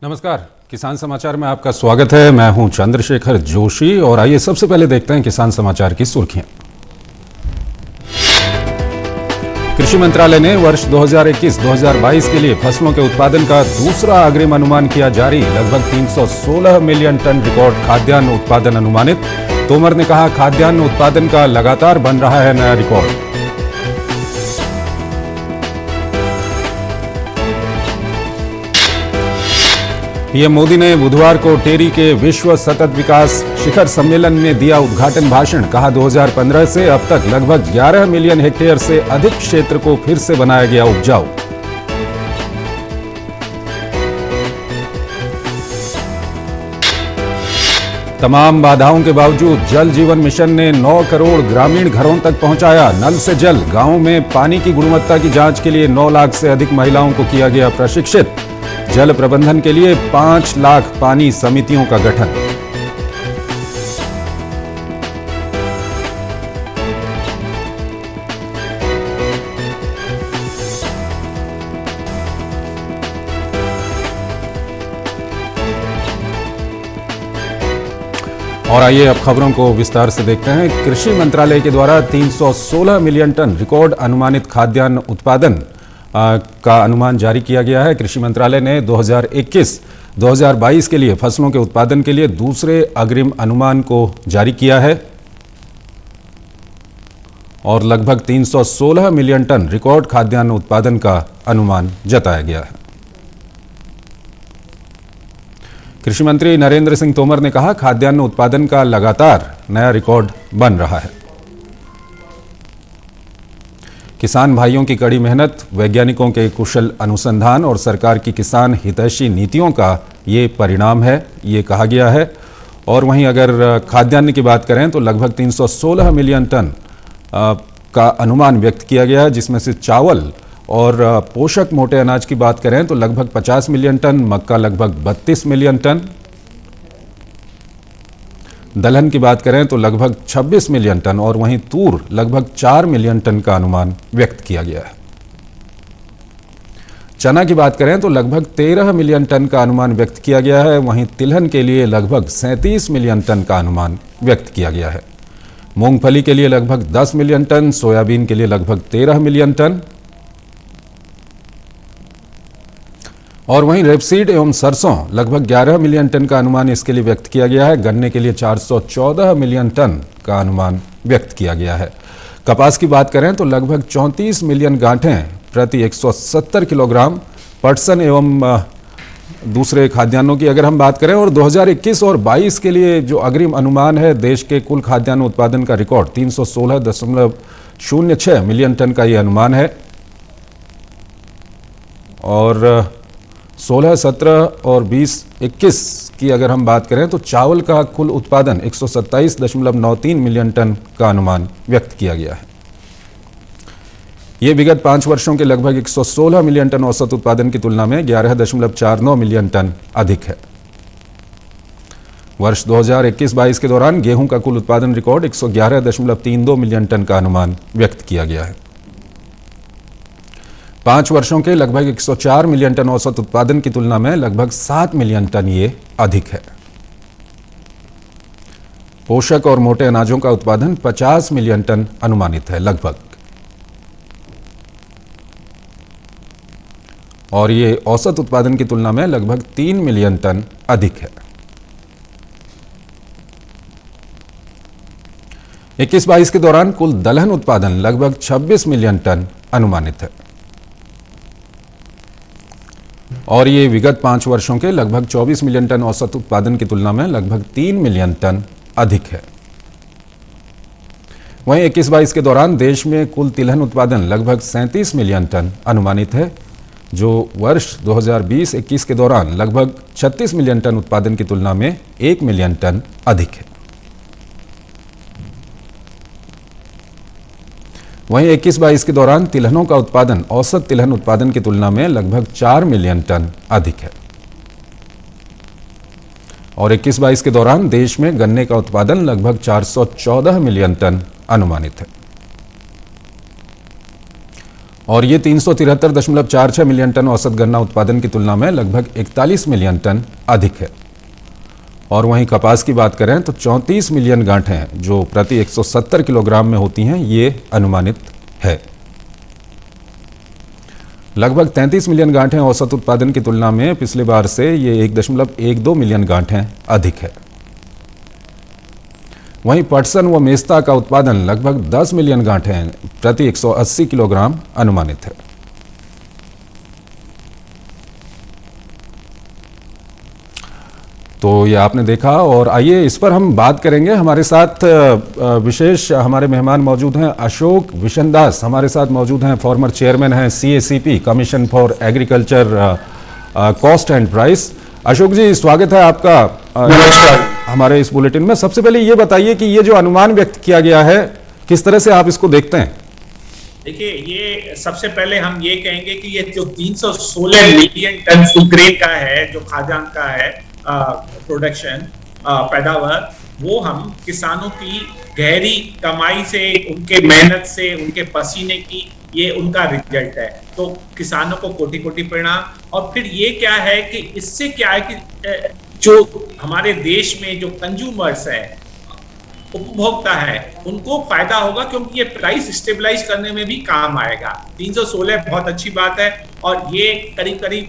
नमस्कार, किसान समाचार में आपका स्वागत है। मैं हूं चंद्रशेखर जोशी और आइए सबसे पहले देखते हैं किसान समाचार की सुर्खियां। कृषि मंत्रालय ने वर्ष 2021-2022 के लिए फसलों के उत्पादन का दूसरा अग्रिम अनुमान किया जारी। लगभग 316 मिलियन टन रिकॉर्ड खाद्यान्न उत्पादन अनुमानित। तोमर ने कहा, खाद्यान्न उत्पादन का लगातार बन रहा है नया रिकॉर्ड। पीएम मोदी ने बुधवार को टेरी के विश्व सतत विकास शिखर सम्मेलन में दिया उद्घाटन भाषण। कहा, 2015 से अब तक लगभग 11 मिलियन हेक्टेयर से अधिक क्षेत्र को फिर से बनाया गया उपजाऊ। तमाम बाधाओं के बावजूद जल जीवन मिशन ने 9 करोड़ ग्रामीण घरों तक पहुंचाया नल से जल। गांवों में पानी की गुणवत्ता की जांच के लिए 9 लाख से अधिक महिलाओं को किया गया प्रशिक्षित। जल प्रबंधन के लिए 5 लाख पानी समितियों का गठन। और आइए अब खबरों को विस्तार से देखते हैं। कृषि मंत्रालय के द्वारा 316 मिलियन टन रिकॉर्ड अनुमानित खाद्यान्न उत्पादन का अनुमान जारी किया गया है। कृषि मंत्रालय ने 2021-2022 के लिए फसलों के उत्पादन के लिए दूसरे अग्रिम अनुमान को जारी किया है और लगभग 316 मिलियन टन रिकॉर्ड खाद्यान्न उत्पादन का अनुमान जताया गया है। कृषि मंत्री नरेंद्र सिंह तोमर ने कहा, खाद्यान्न उत्पादन का लगातार नया रिकॉर्ड बन रहा है। किसान भाइयों की कड़ी मेहनत, वैज्ञानिकों के कुशल अनुसंधान और सरकार की किसान हितैषी नीतियों का ये परिणाम है, ये कहा गया है। और वहीं अगर खाद्यान्न की बात करें तो लगभग 316 मिलियन टन का अनुमान व्यक्त किया गया है, जिसमें से चावल और पोषक मोटे अनाज की बात करें तो लगभग 50 मिलियन टन, मक्का लगभग 32 मिलियन टन, दलहन की बात करें तो लगभग 26 मिलियन टन और वहीं तूर लगभग 4 मिलियन टन का अनुमान व्यक्त किया गया है। चना की बात करें तो लगभग 13 मिलियन टन का अनुमान व्यक्त किया गया है। वहीं तिलहन के लिए लगभग 37 मिलियन टन का अनुमान व्यक्त किया गया है। मूंगफली के लिए लगभग 10 मिलियन टन, सोयाबीन के लिए लगभग 13 मिलियन टन और वहीं रेपसीड एवं सरसों लगभग 11 मिलियन टन का अनुमान इसके लिए व्यक्त किया गया है। गन्ने के लिए 414 मिलियन टन का अनुमान व्यक्त किया गया है। कपास की बात करें तो लगभग 34 मिलियन गांठें प्रति 170 किलोग्राम। पटसन एवं दूसरे खाद्यान्नों की अगर हम बात करें और 2021 और 22 के लिए जो अग्रिम अनुमान है, देश के कुल खाद्यान्न उत्पादन का रिकॉर्ड 316.06 मिलियन टन का ये अनुमान है और 16, 17 और 20-21 की अगर हम बात करें तो चावल का कुल उत्पादन 127.93 मिलियन टन का अनुमान व्यक्त किया गया है। ये विगत 5 वर्षों के लगभग 116 मिलियन टन औसत उत्पादन की तुलना में 11.49 मिलियन टन अधिक है। वर्ष 2021-22 के दौरान गेहूं का कुल उत्पादन रिकॉर्ड 111.32 मिलियन टन का अनुमान व्यक्त किया गया है। 5 वर्षों के लगभग 104 मिलियन टन औसत उत्पादन की तुलना में लगभग 7 मिलियन टन ये अधिक है। पोषक और मोटे अनाजों का उत्पादन 50 मिलियन टन अनुमानित है लगभग, और ये औसत उत्पादन की तुलना में लगभग 3 मिलियन टन अधिक है। 21-22 के दौरान कुल दलहन उत्पादन लगभग 26 मिलियन टन अनुमानित है और ये विगत 5 वर्षों के लगभग 24 मिलियन टन औसत उत्पादन की तुलना में लगभग 3 मिलियन टन अधिक है। वहीं 21-22 के दौरान देश में कुल तिलहन उत्पादन लगभग 37 मिलियन टन अनुमानित है, जो वर्ष 2020-21 के दौरान लगभग 36 मिलियन टन उत्पादन की तुलना में 1 मिलियन टन अधिक है। वहीं 21-22 के दौरान तिलहनों का उत्पादन औसत तिलहन उत्पादन की तुलना में लगभग 4 मिलियन टन अधिक है और 21-22 के दौरान देश में गन्ने का उत्पादन लगभग 414 मिलियन टन अनुमानित है। और ये 373.46 मिलियन टन औसत गन्ना उत्पादन की तुलना में लगभग 41 मिलियन टन अधिक है। और वहीं कपास की बात करें तो 34 मिलियन गांठें जो प्रति 170 किलोग्राम में होती हैं, ये अनुमानित है। लगभग 33 मिलियन गांठें औसत उत्पादन की तुलना में पिछले बार से ये 1.12 मिलियन गांठें अधिक है। वहीं पटसन व मेस्ता का उत्पादन लगभग 10 मिलियन गांठें प्रति 180 किलोग्राम अनुमानित है। तो ये आपने देखा, और आइए इस पर हम बात करेंगे। हमारे साथ विशेष हमारे मेहमान मौजूद हैं। अशोक विशनदास हमारे साथ मौजूद हैं, फॉर्मर चेयरमैन हैं CACP, commission for agriculture cost and price. Ashok ji, स्वागत है आपका हमारे इस बुलेटिन में। सबसे पहले ये बताइए कि ये जो अनुमान व्यक्त किया गया है, किस तरह से आप इसको देखते हैं? देखिए, ये सबसे पहले हम ये कहेंगे कि ये जो 316 मिलियन टन फूड ग्रेन का है, जो खाद्यान्न का है प्रोडक्शन पैदावार, वो हम किसानों की गहरी कमाई से, उनके मेहनत से, उनके पसीने की, ये उनका रिजल्ट है। तो किसानों को कोटि कोटि प्रणाम। और फिर ये क्या है कि इससे क्या है कि जो हमारे देश में जो कंज्यूमर्स है, उपभोक्ता है, उनको फायदा होगा, क्योंकि ये प्राइस स्टेबलाइज करने में भी काम आएगा। 316 बहुत अच्छी बात है, और ये करीब करीब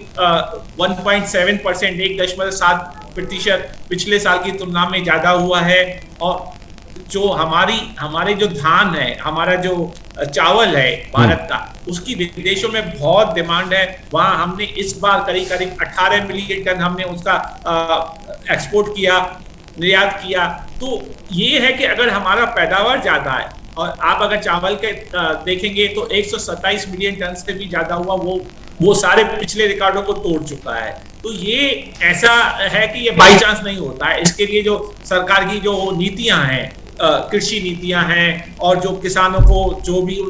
1.7%, 1.7% पिछले साल की तुलना में ज्यादा हुआ है। और जो हमारे जो धान है, हमारा जो चावल है भारत का, उसकी विदेशों में बहुत डिमांड है। वहां हमने इस बार करीब करीब 18 मिलियन टन हमने उसका एक्सपोर्ट किया, निर्यात किया। तो ये है कि अगर हमारा पैदावार ज्यादा है, और आप अगर चावल के देखेंगे तो 127 मिलियन टन से भी ज्यादा हुआ, वो सारे पिछले रिकॉर्डों को तोड़ चुका है। तो ये ऐसा है कि ये बाई चांस नहीं होता है। इसके लिए जो सरकार की जो नीतियां हैं, कृषि नीतियां हैं, और जो किसानों को जो भी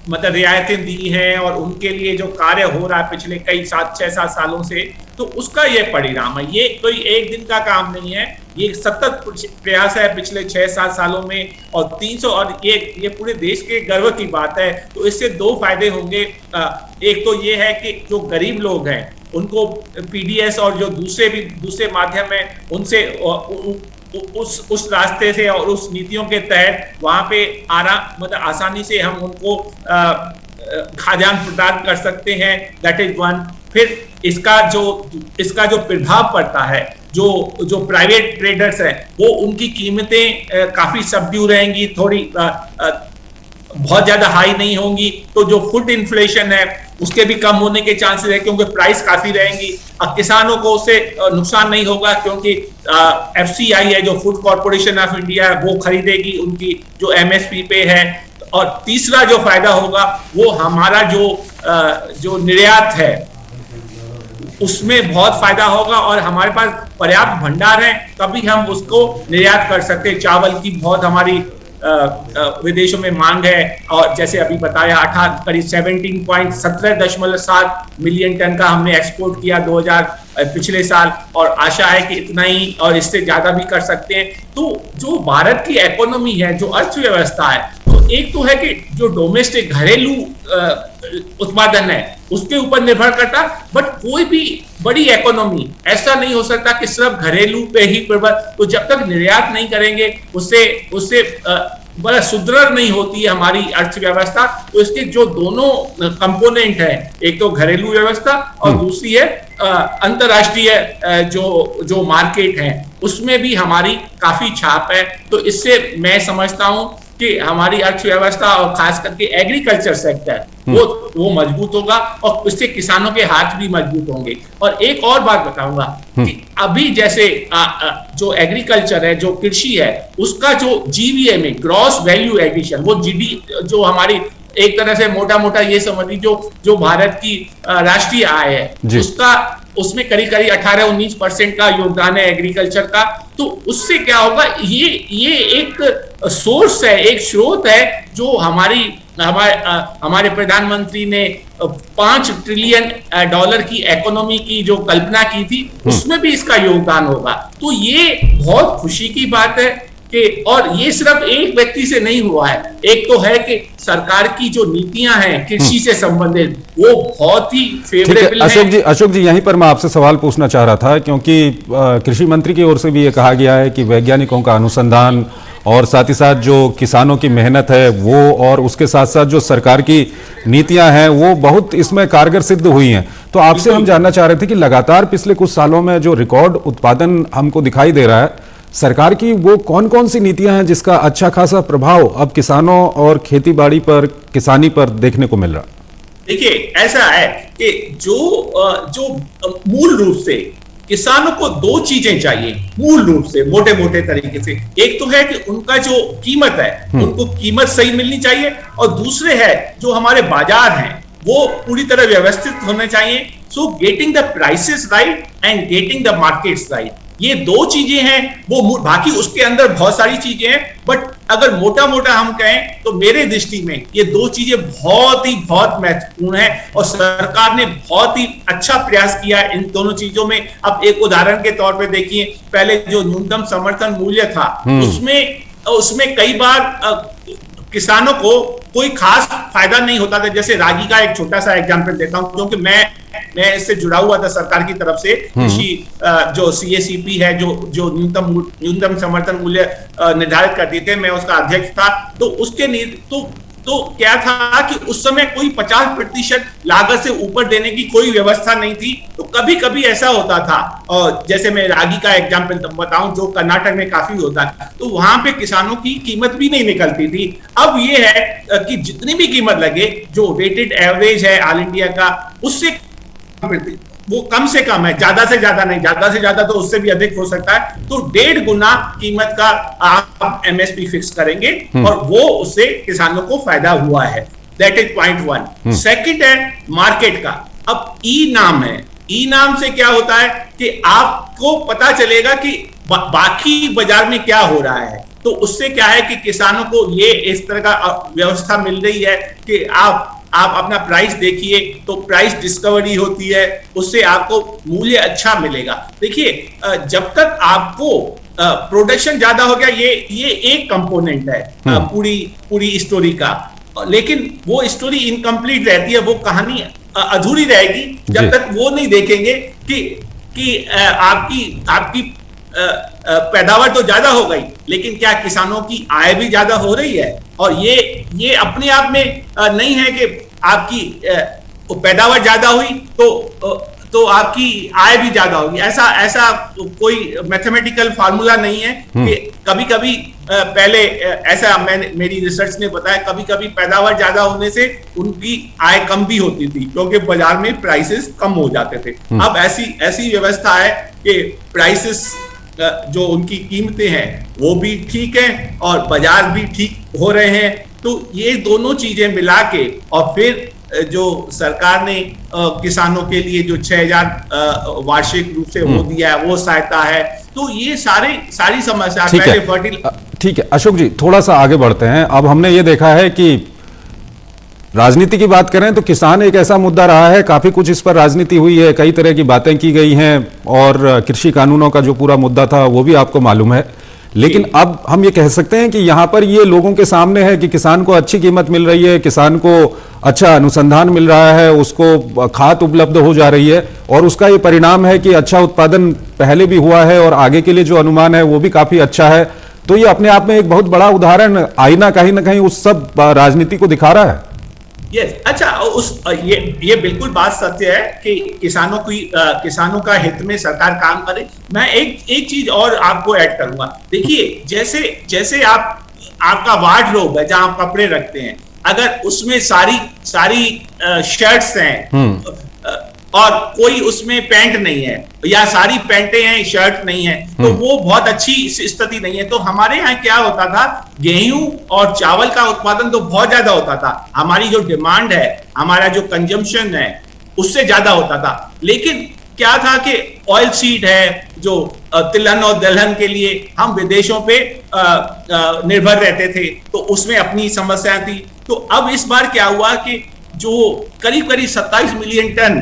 मतलब रियायतें दी हैं, और उनके लिए जो कार्य हो रहा है पिछले कई 6-7 सालों से, तो उसका ये परिणाम है। ये कोई एक दिन का काम नहीं है, ये सतत प्रयास है पिछले 6-7 सालों में। और 300, और ये पूरे देश के गर्व की बात है। तो इससे दो फायदे होंगे। एक तो ये है कि जो गरीब लोग हैं, उनको PDS और जो दूसरे माध्यम है, उनसे उस रास्ते से और उस नीतियों के तहत वहां पे मतलब आसानी से हम उनको खाद्यान्न प्रदान कर सकते हैं। That is one. फिर इसका जो प्रभाव पड़ता है, जो प्राइवेट ट्रेडर्स हैं, वो उनकी कीमतें काफी सबड्यू रहेंगी, थोड़ी बहुत ज्यादा हाई नहीं होंगी। तो जो फूड इन्फ्लेशन है, उसके भी कम होने के चांसेस है, क्योंकि प्राइस काफी रहेंगी। किसानों को उससे नुकसान नहीं होगा, क्योंकि FCI है, जो फूड कॉर्पोरेशन ऑफ इंडिया, वो खरीदेगी उनकी जो MSP पे है। और तीसरा जो फायदा होगा, वो हमारा जो निर्यात है, उसमें बहुत फायदा होगा। और हमारे पास पर्याप्त भंडार है, तभी हम उसको निर्यात कर सकते हैं। चावल की बहुत हमारी विदेशों में मांग है, और जैसे अभी बताया, करीब 17.7 मिलियन टन का हमने एक्सपोर्ट किया पिछले साल, और आशा है कि इतना ही और इससे ज्यादा भी कर सकते हैं। तो जो भारत की इकोनॉमी है, जो अर्थव्यवस्था है, तो एक तो है कि जो डोमेस्टिक घरेलू उत्पादन है, उसके ऊपर निर्भर करता। बट कोई भी बड़ी इकोनॉमी ऐसा नहीं हो सकता कि सिर्फ घरेलू पे ही निर्भर। तो जब तक निर्यात नहीं करेंगे, उससे बड़ा सुदृढ़ नहीं होती है हमारी अर्थव्यवस्था। तो इसके जो दोनों कंपोनेंट है, एक तो घरेलू व्यवस्था और दूसरी है अंतरराष्ट्रीय जो मार्केट है, उसमें भी हमारी काफी छाप है। तो इससे मैं समझता हूं कि हमारी अर्थव्यवस्था और खास करके एग्रीकल्चर सेक्टर वो मजबूत होगा, और इससे किसानों के हाथ भी मजबूत होंगे। और एक और बात बताऊंगा कि अभी जैसे जो एग्रीकल्चर है, जो कृषि है, उसका जो GVA में ग्रॉस वैल्यू एडिशन, वो GD जो हमारी एक तरह से मोटा ये समझ जो भारत की राष्ट्रीय आय है, उसमें करीब 18-19% का योगदान है एग्रीकल्चर का। तो उससे क्या होगा, ये एक सोर्स है, एक स्रोत है, जो हमारे प्रधानमंत्री ने $5 ट्रिलियन की इकोनॉमी की जो कल्पना की थी, उसमें भी इसका योगदान होगा। तो ये बहुत खुशी की बात है। कि और ये सिर्फ एक व्यक्ति से नहीं हुआ है। एक तो है कि सरकार की जो नीतियां हैं कृषि से संबंधित वो बहुत ही फेवरेबल है। अशोक जी यहीं पर मैं आपसे सवाल पूछना चाह रहा था, क्योंकि कृषि मंत्री की ओर से भी ये कहा गया है कि वैज्ञानिकों का अनुसंधान और साथ ही साथ जो किसानों की मेहनत है वो, और उसके साथ साथ जो सरकार की नीतियां हैं वो बहुत इसमें कारगर सिद्ध हुई हैं। तो आपसे हम जानना चाह रहे थे कि लगातार पिछले कुछ सालों में जो रिकॉर्ड उत्पादन हमको दिखाई दे रहा है, सरकार की वो कौन कौन सी नीतियां हैं जिसका अच्छा खासा प्रभाव अब किसानों और खेती बाड़ी पर, किसानी पर देखने को मिल रहा है? देखिए ऐसा है कि जो मूल रूप से किसानों को दो चीजें चाहिए, मूल रूप से मोटे मोटे तरीके से। एक तो है कि उनका जो कीमत है उनको कीमत सही मिलनी चाहिए, और दूसरे है जो हमारे बाजार हैं वो पूरी तरह व्यवस्थित होने चाहिए। So getting the prices right and getting the markets right, ये दो चीजें हैं। वो बाकी उसके अंदर बहुत सारी चीजें हैं, बट अगर मोटा मोटा हम कहें तो मेरे दृष्टि में ये दो चीजें बहुत महत्वपूर्ण है, और सरकार ने बहुत ही अच्छा प्रयास किया इन दोनों चीजों में। अब एक उदाहरण के तौर पे देखिए, पहले जो न्यूनतम समर्थन मूल्य था उसमें कई बार किसानों को कोई खास फायदा नहीं होता था। जैसे रागी का एक छोटा सा एग्जांपल देता हूं, क्योंकि मैं इससे जुड़ा हुआ था सरकार की तरफ से। कृषि जो CACP है, जो न्यूनतम समर्थन मूल्य निर्धारित करती थे, मैं उसका अध्यक्ष था। तो उसके तो क्या था कि उस समय कोई 50% लागत से ऊपर देने की कोई व्यवस्था नहीं थी। तो कभी कभी ऐसा होता था, और जैसे मैं रागी का एग्जांपल बताऊं जो कर्नाटक में काफी होता है, तो वहां पे किसानों की कीमत भी नहीं निकलती थी। अब ये है कि जितनी भी कीमत लगे, जो वेटेड एवरेज है ऑल इंडिया का, उससे वो कम से कम है, ज्यादा से ज्यादा नहीं, ज्यादा से ज्यादा तो उससे भी अधिक हो सकता है। तो 1.5 गुना कीमत का आप MSP फिक्स करेंगे, और वो उससे किसानों को फायदा हुआ है। That is point 1। सेकंड है मार्केट का। अब नाम है, नाम से क्या होता है कि आपको पता चलेगा कि बाकी बाजार में क्या हो रहा है। तो उससे क्या है कि किसानों को ये इस तरह का व्यवस्था मिल रही है कि आप अपना प्राइस देखिए, तो प्राइस डिस्कवरी होती है, उससे आपको मूल्य अच्छा मिलेगा। देखिए जब तक आपको प्रोडक्शन ज्यादा हो गया, ये एक कंपोनेंट है पूरी स्टोरी का, लेकिन वो स्टोरी इनकम्प्लीट रहती है, वो कहानी अधूरी रहेगी जब तक वो नहीं देखेंगे कि आपकी पैदावार तो ज्यादा हो गई, लेकिन क्या किसानों की आय भी ज्यादा हो रही है। और ये अपने आप में नहीं है कि आपकी पैदावार ज्यादा हुई तो आपकी आय भी ज्यादा होगी। ऐसा कोई मैथमेटिकल फार्मूला नहीं है कि कभी पहले ऐसा मेरी रिसर्च ने बताया, कभी पैदावार ज्यादा होने से उनकी आय कम भी होती थी, क्योंकि बाजार में प्राइसेस कम हो जाते थे। अब ऐसी व्यवस्था है कि प्राइसेस जो उनकी कीमतें हैं वो भी ठीक है और बाजार भी ठीक हो रहे हैं। तो ये दोनों चीजें मिला के, और फिर जो सरकार ने किसानों के लिए जो 6,000 वार्षिक रूप से वो दिया है, वो सहायता है। तो ये सारी समस्या ठीक है अशोक जी, थोड़ा सा आगे बढ़ते हैं। अब हमने ये देखा है कि राजनीति की बात करें तो किसान एक ऐसा मुद्दा रहा है, काफी कुछ इस पर राजनीति हुई है, कई तरह की बातें की गई हैं, और कृषि कानूनों का जो पूरा मुद्दा था वो भी आपको मालूम है। लेकिन अब हम ये कह सकते हैं कि यहाँ पर ये लोगों के सामने है कि किसान को अच्छी कीमत मिल रही है, किसान को अच्छा अनुसंधान मिल रहा है, उसको खाद उपलब्ध हो जा रही है, और उसका ये परिणाम है कि अच्छा उत्पादन पहले भी हुआ है और आगे के लिए जो अनुमान है वो भी काफी अच्छा है। तो ये अपने आप में एक बहुत बड़ा उदाहरण, आईना कहीं ना कहीं उस सब राजनीति को दिखा रहा है। यस, अच्छा ये बिल्कुल बात सत्य है कि किसानों का हित में सरकार काम करे। मैं एक चीज और आपको ऐड करूंगा। देखिए जैसे आपका वार्डरोब है जहां आप कपड़े रखते हैं, अगर उसमें सारी शर्ट्स हैं और कोई उसमें पैंट नहीं है, या सारी पैंटें हैं शर्ट नहीं है, तो वो बहुत अच्छी स्थिति नहीं है। तो हमारे यहाँ क्या होता था, गेहूं और चावल का उत्पादन तो बहुत ज्यादा होता था, हमारी जो डिमांड है, हमारा जो कंजम्पशन है उससे ज्यादा होता था। लेकिन क्या था कि ऑयल सीड है, जो तिलहन और दलहन के लिए हम विदेशों पे निर्भर रहते थे, तो उसमें अपनी समस्याएं थी। तो अब इस बार क्या हुआ कि जो करीब करीब 27 मिलियन टन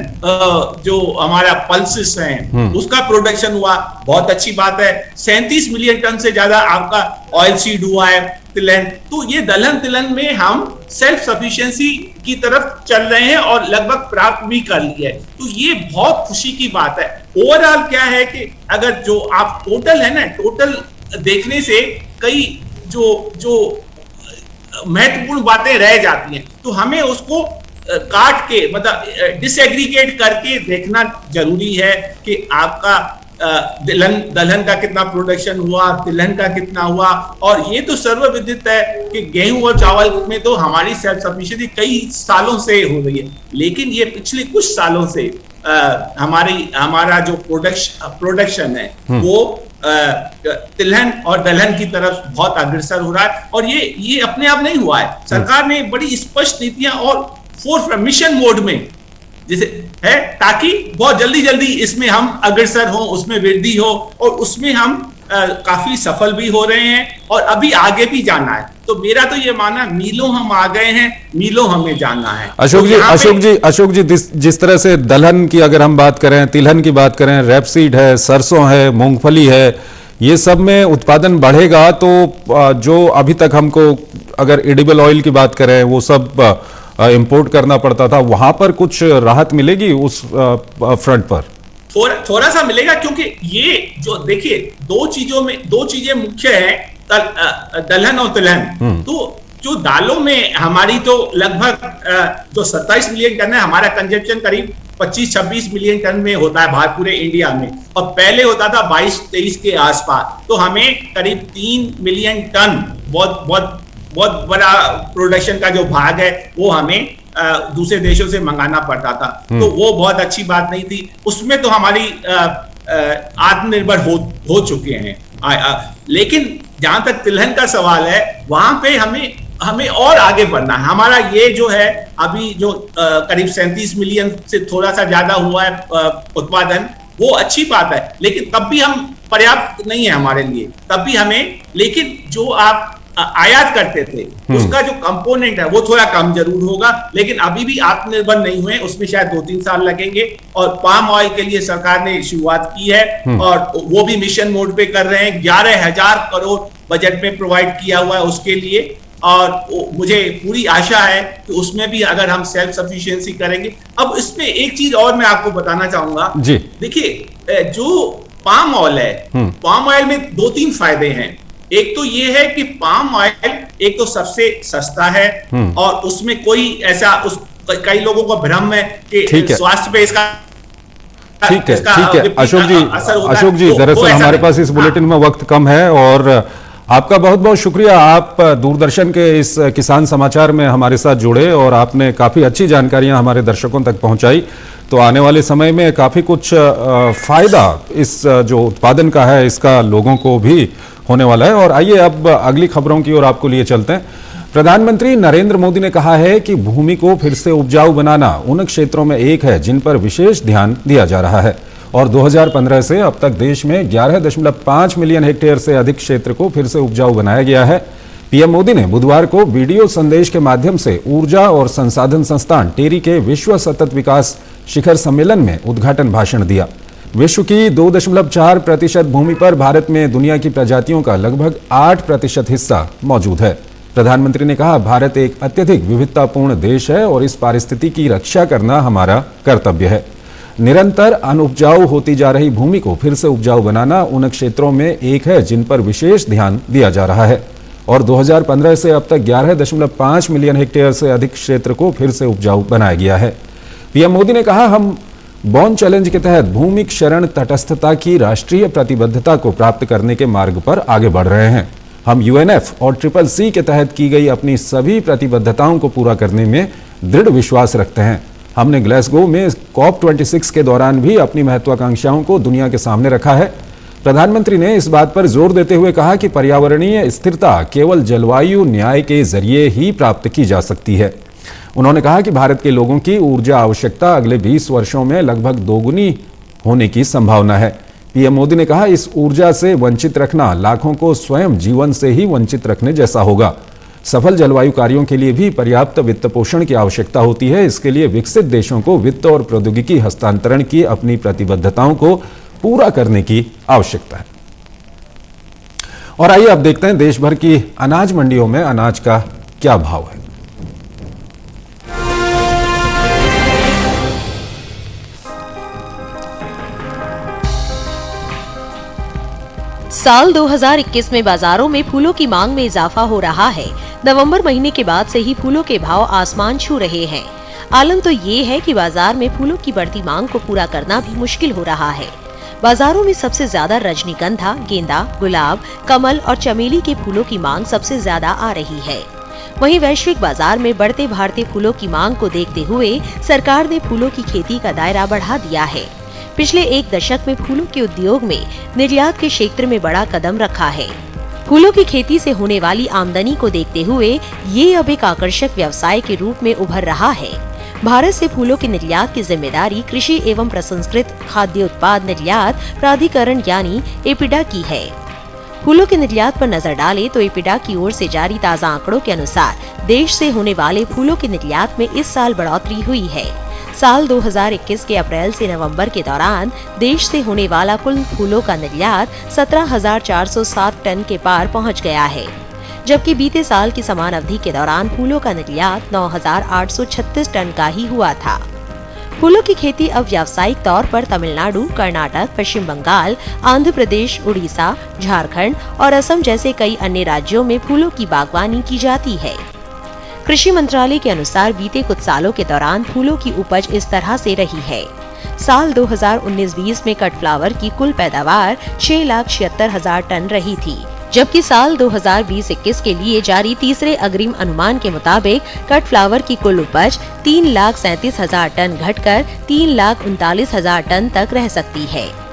जो हमारा पल्सेस हैं उसका प्रोडक्शन हुआ, बहुत अच्छी बात है। 37 मिलियन टन से ज्यादा आपका ऑयल सीड हुआ है, तिलहन। तो ये दलहन तिलहन में हम सेल्फ सफिशिएंसी की तरफ चल रहे हैं और लगभग प्राप्त भी कर ली है। तो ये बहुत खुशी की बात है। ओवरऑल क्या है कि अगर जो आप टोटल है ना, टोटल देखने से कई जो महत्वपूर्ण बातें रह जाती हैं, तो हमें उसको काट के मतलब डिसएग्रीगेट करके देखना जरूरी है कि आपका दलहन का कितना प्रोडक्शन हुआ, तिलहन का कितना हुआ। और ये तो सर्वविदित है कि गेहूं और चावल में तो हमारी सेल्फ सफिशिएंसी कई सालों से हो रही है, लेकिन ये पिछले कुछ सालों से हमारा जो प्रोडक्शन है वो तिलहन और दलहन की तरफ बहुत अग्रसर हो रहा है। और ये अपने आप नहीं हुआ है, सरकार ने बड़ी स्पष्ट नीतियां और फोर्स मिशन मोड में जैसे है, ताकि बहुत जल्दी इसमें हम अग्रसर हो, उसमें वृद्धि हो और उसमें हम काफी सफल भी हो रहे हैं और अभी आगे भी जाना है। तो मेरा तो ये मानना, मीलों हम आ गए हैं, मीलों हमें जाना है। अशोक जी जिस तरह से दलहन की अगर हम बात करें, तिलहन की बात करें, रेपसीड है, सरसों है, मूंगफली है, ये सब में उत्पादन बढ़ेगा तो जो अभी तक हमको अगर एडिबल ऑयल की बात करें वो सब इंपोर्ट करना पड़ता था, वहां पर कुछ राहत मिलेगी उस फ्रंट पर? थोड़ा सा मिलेगा, क्योंकि ये जो देखिए दो चीजें मुख्य है, दलहन और तिलहन। तो जो दालों में हमारी तो लगभग जो 27 मिलियन टन है, हमारा कंजप्शन करीब 25-26 मिलियन टन में होता है पूरे इंडिया में, और पहले होता था 22-23 के आसपास। तो हमें करीब 3 मिलियन टन बहुत बड़ा प्रोडक्शन का जो भाग है वो हमें दूसरे देशों से मंगाना पड़ता था। तो वो बहुत अच्छी बात नहीं थी, उसमें तो हमारी आत्मनिर्भर हो चुके हैं। लेकिन जहां तक तिलहन का सवाल है, वहां पे हमें और आगे बढ़ना है। हमारा ये जो है अभी जो करीब 37 मिलियन से थोड़ा सा ज्यादा हुआ है उत्पादन, वो अच्छी बात है, लेकिन तब भी हम पर्याप्त नहीं है हमारे लिए। तब भी हमें, लेकिन जो आप आयात करते थे उसका जो कंपोनेंट है वो थोड़ा कम जरूर होगा, लेकिन अभी भी आत्मनिर्भर नहीं हुए, उसमें शायद 2-3 साल लगेंगे। और पाम ऑयल के लिए सरकार ने शुरुआत की है और वो भी मिशन मोड पे कर रहे हैं। 11,000 करोड़ बजट में प्रोवाइड किया हुआ है उसके लिए, और मुझे पूरी आशा है कि उसमें भी अगर हम सेल्फ सफिशिएंसी करेंगे। अब इसमें एक चीज और मैं आपको बताना चाहूंगा। देखिए जो पाम ऑयल है, पाम ऑयल में 2-3 फायदे हैं। एक तो ये है कि पाम ऑयल एक तो सबसे सस्ता है और उसमें कोई ऐसा कई लोगों को भ्रम है कि स्वास्थ्य पे इसका ठीक है अशोक जी दरअसल हमारे पास इस बुलेटिन में वक्त कम है, और आपका बहुत बहुत शुक्रिया। आप दूरदर्शन के इस किसान समाचार में हमारे साथ जुड़े और आपने काफी अच्छी जानकारियां हमारे दर्शकों तक पहुंचाई। तो आने वाले समय में काफी कुछ फायदा इस जो उत्पादन का है इसका लोगों को भी होने वाला है। और आइए अब अगली खबरों की ओर आपको लिए चलते हैं। प्रधानमंत्री नरेंद्र मोदी ने कहा है कि भूमि को फिर से उपजाऊ बनाना उन क्षेत्रों में एक है जिन पर विशेष ध्यान दिया जा रहा है, और 2015 से अब तक देश में 11.5 मिलियन हेक्टेयर से अधिक क्षेत्र को फिर से उपजाऊ बनाया गया है। पीएम मोदी ने बुधवार को वीडियो संदेश के माध्यम से ऊर्जा और संसाधन संस्थान टेरी के विश्व सतत विकास शिखर सम्मेलन में उद्घाटन भाषण दिया। विश्व की 2.4% भूमि पर भारत में दुनिया की प्रजातियों का लगभग 8% हिस्सा मौजूद है। प्रधानमंत्री ने कहा, भारत एक अत्यधिक विविधतापूर्ण देश है और इस पारिस्थितिकी की रक्षा करना हमारा कर्तव्य है। निरंतर अनुपजाऊ होती जा रही भूमि को फिर से उपजाऊ बनाना उन क्षेत्रों में एक है जिन पर विशेष ध्यान दिया जा रहा है, और 2015 से अब तक 11.5 मिलियन हेक्टेयर से अधिक क्षेत्र को फिर से उपजाऊ बनाया गया है। पीएम मोदी ने कहा, हम बॉन चैलेंज के तहत भूमि क्षरण तटस्थता की राष्ट्रीय प्रतिबद्धता को प्राप्त करने के मार्ग पर आगे बढ़ रहे हैं। हम यूएनएफ और CCC के तहत की गई अपनी सभी प्रतिबद्धताओं को पूरा करने में दृढ़ विश्वास रखते हैं। हमने ग्लासगो में COP26 के दौरान भी अपनी महत्वाकांक्षाओं को दुनिया के सामने रखा है। प्रधानमंत्री ने इस बात पर जोर देते हुए कहा कि पर्यावरणीय स्थिरता केवल जलवायु न्याय के जरिए ही प्राप्त की जा सकती है। उन्होंने कहा कि भारत के लोगों की ऊर्जा आवश्यकता अगले 20 वर्षों में लगभग दोगुनी होने की संभावना है। पीएम मोदी ने कहा, इस ऊर्जा से वंचित रखना लाखों को स्वयं जीवन से ही वंचित रखने जैसा होगा। सफल जलवायु कार्यों के लिए भी पर्याप्त वित्त पोषण की आवश्यकता होती है। इसके लिए विकसित देशों को वित्त और प्रौद्योगिकी हस्तांतरण की अपनी प्रतिबद्धताओं को पूरा करने की आवश्यकता है। और आइए अब देखते हैं देश भर की अनाज मंडियों में अनाज का क्या भाव है। साल 2021 में बाजारों में फूलों की मांग में इजाफा हो रहा है। नवंबर महीने के बाद से ही फूलों के भाव आसमान छू रहे हैं। आलम तो ये है कि बाजार में फूलों की बढ़ती मांग को पूरा करना भी मुश्किल हो रहा है। बाजारों में सबसे ज्यादा रजनीगंधा, गेंदा, गुलाब, कमल और चमेली के फूलों की मांग सबसे ज्यादा आ रही है। वहीं वैश्विक बाजार में बढ़ते भारतीय फूलों की मांग को देखते हुए सरकार ने फूलों की खेती का दायरा बढ़ा दिया है। पिछले एक दशक में फूलों के उद्योग में निर्यात के क्षेत्र में बड़ा कदम रखा है। फूलों की खेती से होने वाली आमदनी को देखते हुए ये अब एक आकर्षक व्यवसाय के रूप में उभर रहा है। भारत से फूलों के निर्यात की जिम्मेदारी कृषि एवं प्रसंस्कृत खाद्य उत्पाद निर्यात प्राधिकरण यानी एपिडा की है। फूलों के निर्यात पर नजर डालें तो एपिडा की ओर से जारी ताज़ा आंकड़ों के अनुसार देश से होने वाले फूलों के निर्यात में इस साल बढ़ोतरी हुई है। साल 2021 के अप्रैल से नवंबर के दौरान देश से होने वाला कुल फूलों का निर्यात 17,407 टन के पार पहुंच गया है, जबकि बीते साल की समान अवधि के दौरान फूलों का निर्यात 9,836 टन का ही हुआ था। फूलों की खेती अब व्यावसायिक तौर पर तमिलनाडु, कर्नाटक, पश्चिम बंगाल, आंध्र प्रदेश, उड़ीसा, झारखंड और असम जैसे कई अन्य राज्यों में फूलों की बागवानी की जाती है। कृषि मंत्रालय के अनुसार बीते कुछ सालों के दौरान फूलों की उपज इस तरह से रही है। साल 2019-20 में कट फ्लावर की कुल पैदावार 6,76,000 टन रही थी, जबकि साल 2020-21 के लिए जारी तीसरे अग्रिम अनुमान के मुताबिक कट फ्लावर की कुल उपज 3,37,000 टन घटकर 3,39,000 टन तक रह सकती है।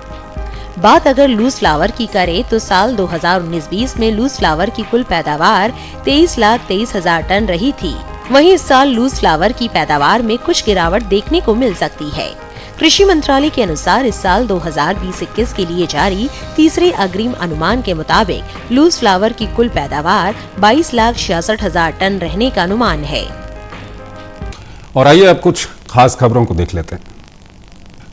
बात अगर लूज फ्लावर की करें तो साल 2019-20 में लूज फ्लावर की कुल पैदावार 23,23,000 टन रही थी। वहीं इस साल लूज फ्लावर की पैदावार में कुछ गिरावट देखने को मिल सकती है। कृषि मंत्रालय के अनुसार इस साल 2020-21 के लिए जारी तीसरे अग्रिम अनुमान के मुताबिक लूज फ्लावर की कुल पैदावार 22,66,000 टन रहने का अनुमान है। और आइए अब कुछ खास खबरों को देख लेते हैं।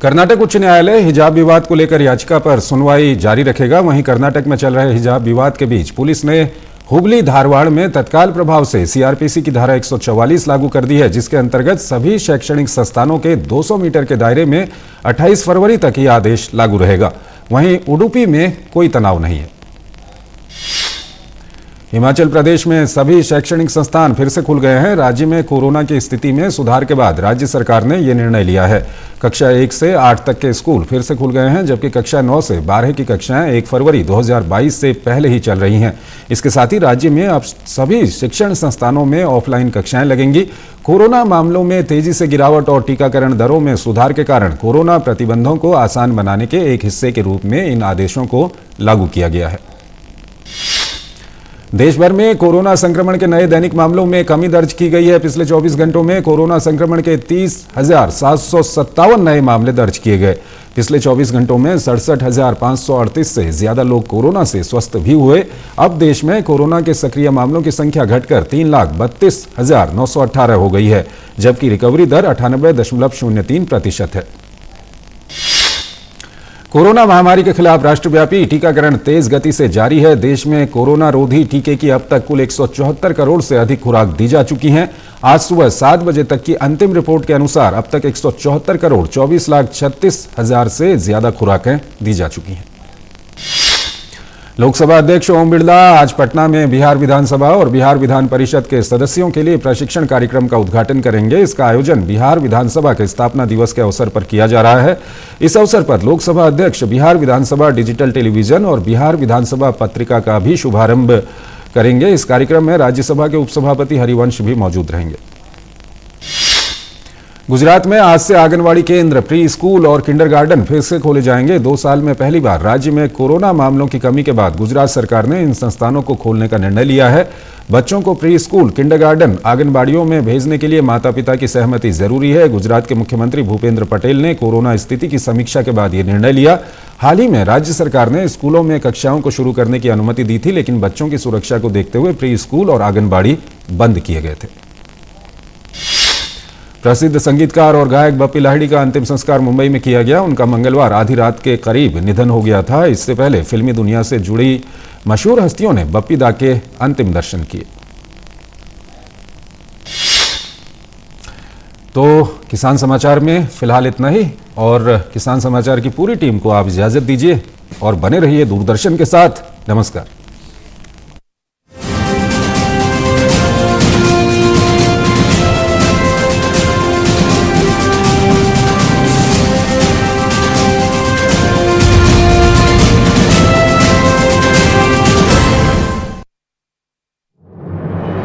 कर्नाटक उच्च न्यायालय हिजाब विवाद को लेकर याचिका पर सुनवाई जारी रखेगा। वहीं कर्नाटक में चल रहे हिजाब विवाद के बीच पुलिस ने हुबली धारवाड़ में तत्काल प्रभाव से सीआरपीसी की धारा 144 लागू कर दी है, जिसके अंतर्गत सभी शैक्षणिक संस्थानों के 200 मीटर के दायरे में 28 फरवरी तक यह आदेश लागू रहेगा। वहीं उडुपी में कोई तनाव नहीं है। हिमाचल प्रदेश में सभी शैक्षणिक संस्थान फिर से खुल गए हैं। राज्य में कोरोना की स्थिति में सुधार के बाद राज्य सरकार ने यह निर्णय लिया है। कक्षा 1 से 8 तक के स्कूल फिर से खुल गए हैं, जबकि कक्षा 9 से 12 की कक्षाएं 1 फरवरी 2022 से पहले ही चल रही हैं। इसके साथ ही राज्य में अब सभी शिक्षण संस्थानों में ऑफलाइन कक्षाएं लगेंगी। कोरोना मामलों में तेजी से गिरावट और टीकाकरण दरों में सुधार के कारण कोरोना प्रतिबंधों को आसान बनाने के एक हिस्से के रूप में इन आदेशों को लागू किया गया है। देश भर में कोरोना संक्रमण के नए दैनिक मामलों में कमी दर्ज की गई है। पिछले 24 घंटों में कोरोना संक्रमण के 30,757 नए मामले दर्ज किए गए। पिछले 24 घंटों में 67,538 से ज्यादा लोग कोरोना से स्वस्थ भी हुए। अब देश में कोरोना के सक्रिय मामलों की संख्या घटकर 3,32,918 हो गई है, जबकि रिकवरी दर 98.03% है। कोरोना महामारी के खिलाफ राष्ट्रव्यापी टीकाकरण तेज गति से जारी है। देश में कोरोना रोधी टीके की अब तक कुल 174 करोड़ से अधिक खुराक दी जा चुकी हैं। आज सुबह 7 बजे तक की अंतिम रिपोर्ट के अनुसार अब तक 174 करोड़ 24,36,000 से ज्यादा खुराकें दी जा चुकी हैं। लोकसभा अध्यक्ष ओम बिरला आज पटना में बिहार विधानसभा और बिहार विधान परिषद के सदस्यों के लिए प्रशिक्षण कार्यक्रम का उद्घाटन करेंगे। इसका आयोजन बिहार विधानसभा के स्थापना दिवस के अवसर पर किया जा रहा है। इस अवसर पर लोकसभा अध्यक्ष बिहार विधानसभा डिजिटल टेलीविजन और बिहार विधानसभा पत्रिका का भी शुभारंभ करेंगे। इस कार्यक्रम में राज्यसभा के उपसभापति हरिवंश भी मौजूद रहेंगे। गुजरात में आज से आंगनवाड़ी केंद्र, प्री स्कूल और किंडरगार्टन फिर से खोले जाएंगे। 2 साल में पहली बार राज्य में कोरोना मामलों की कमी के बाद गुजरात सरकार ने इन संस्थानों को खोलने का निर्णय लिया है। बच्चों को प्री स्कूल, किंडरगार्टन, आंगनबाड़ियों में भेजने के लिए माता पिता की सहमति जरूरी है। गुजरात के मुख्यमंत्री भूपेंद्र पटेल ने कोरोना स्थिति की समीक्षा के बाद ये निर्णय लिया। हाल ही में राज्य सरकार ने स्कूलों में कक्षाओं को शुरू करने की अनुमति दी थी, लेकिन बच्चों की सुरक्षा को देखते हुए प्री स्कूल और आंगनबाड़ी बंद किए गए थे। प्रसिद्ध संगीतकार और गायक बप्पी लाहिड़ी का अंतिम संस्कार मुंबई में किया गया। उनका मंगलवार आधी रात के करीब निधन हो गया था। इससे पहले फिल्मी दुनिया से जुड़ी मशहूर हस्तियों ने बप्पी दा के अंतिम दर्शन किए। तो किसान समाचार में फिलहाल इतना ही, और किसान समाचार की पूरी टीम को आप इजाजत दीजिए और बने रहिए दूरदर्शन के साथ। नमस्कार।